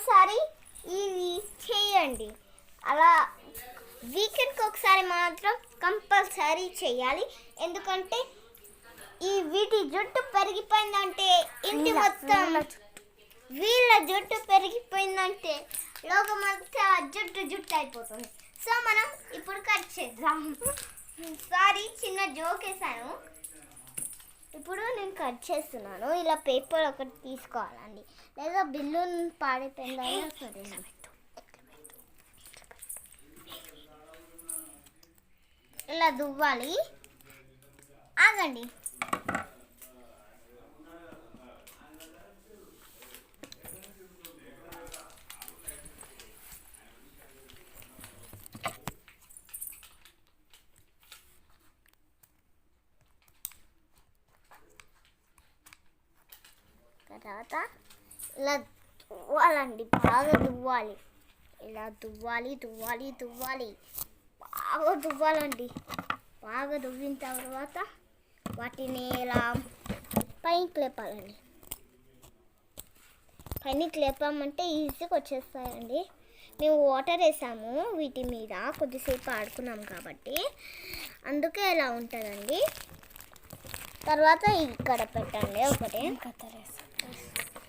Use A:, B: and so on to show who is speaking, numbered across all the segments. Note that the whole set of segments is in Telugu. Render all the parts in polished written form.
A: ఒకసారి ఇవి చేయండి. అలా వీకెండ్కి ఒకసారి మాత్రం కంపల్సరీ చేయాలి. ఎందుకంటే వీటి జుట్టు పెరిగిపోయిందంటే ఇంటి మొత్తం వీళ్ళ జుట్టు పెరిగిపోయిందంటే లోకమంతా జుట్టు అయిపోతుంది. సో మనం ఇప్పుడు కట్ చేద్దాం. సారీ, చిన్న జోక్ వేసాను. ఇప్పుడు నేను కట్ చేస్తున్నాను. ఇలా పేపర్ ఒకటి తీసుకోవాలండి, లేదా బిల్లున్ పాడిపోయిందైనా సరే ఇలా దువ్వాలి. ఆగండి. తర్వాత ఇలా దువ్వాలండి, బాగా దువ్వాలి. ఇలా దువ్వాలి బాగా దువ్వాలండి. బాగా దువ్విన తర్వాత వాటిని ఇలా పైకి లేపాలండి. పైకి లేపామంటే ఈజీగా వచ్చేస్తాయండి. మేము వాటర్ వేసాము వీటి మీద, కొద్దిసేపు ఆడుకున్నాం కాబట్టి అందుకే ఇలా ఉంటుందండి. తర్వాత ఇక్కడ పెట్టండి. ఒకటి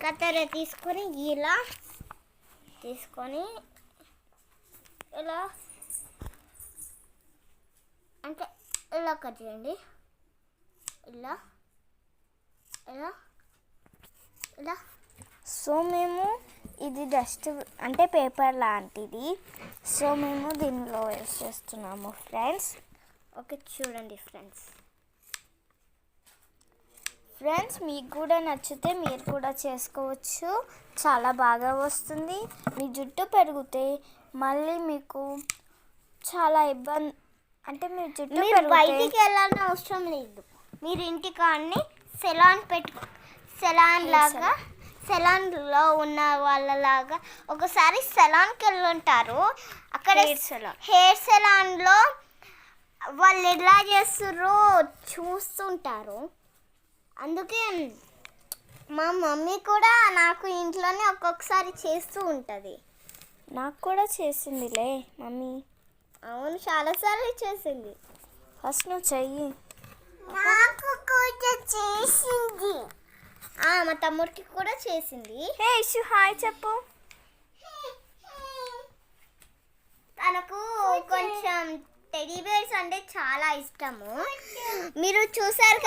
A: కత్తెర తీసుకొని ఇలా తీసుకొని ఇలా అంటే ఇలా కట్ చేయండి. ఇలా ఇలా ఇలా.
B: సో మేము ఇది జస్ట్ అంటే పేపర్ లాంటిది, సో మేము దీనిలో వేసేస్తున్నాము ఫ్రెండ్స్.
A: ఓకే, చూడండి ఫ్రెండ్స్.
B: మీకు కూడా నచ్చితే మీరు కూడా చేసుకోవచ్చు. చాలా బాగా వస్తుంది. మీ జుట్టు పెరిగితే మళ్ళీ మీకు చాలా ఇబ్బంది, అంటే మీ జుట్టు
A: బయటికి వెళ్ళాలని అవసరం లేదు. మీరు ఇంటికాడనే సెలాన్లో ఉన్న వాళ్ళలాగా ఒకసారి సెలాన్కి వెళ్ళుంటారు. అక్కడ హెయిర్ సెలాన్లో వాళ్ళు ఎలా చేస్తారో చూస్తుంటారు. అందుకే మా మమ్మీ కూడా నాకు ఇంట్లోనే ఒక్కొక్కసారి చేస్తూ ఉంటుంది.
B: నాకు కూడా చేసిందిలే మమ్మీ.
A: అవును, చాలాసార్లు చేసింది.
B: ఫస్ట్ నువ్వు చెయ్యి.
A: నాకు కూడా చేసింది. మా తమ్ముడికి కూడా చేసింది.
B: హే ఇషు, హాయ్ చెప్పు.
A: తనకు కొంచెం టెడీ బేర్స్ అంటే చాలా ఇష్టము. మీరు చూసారు.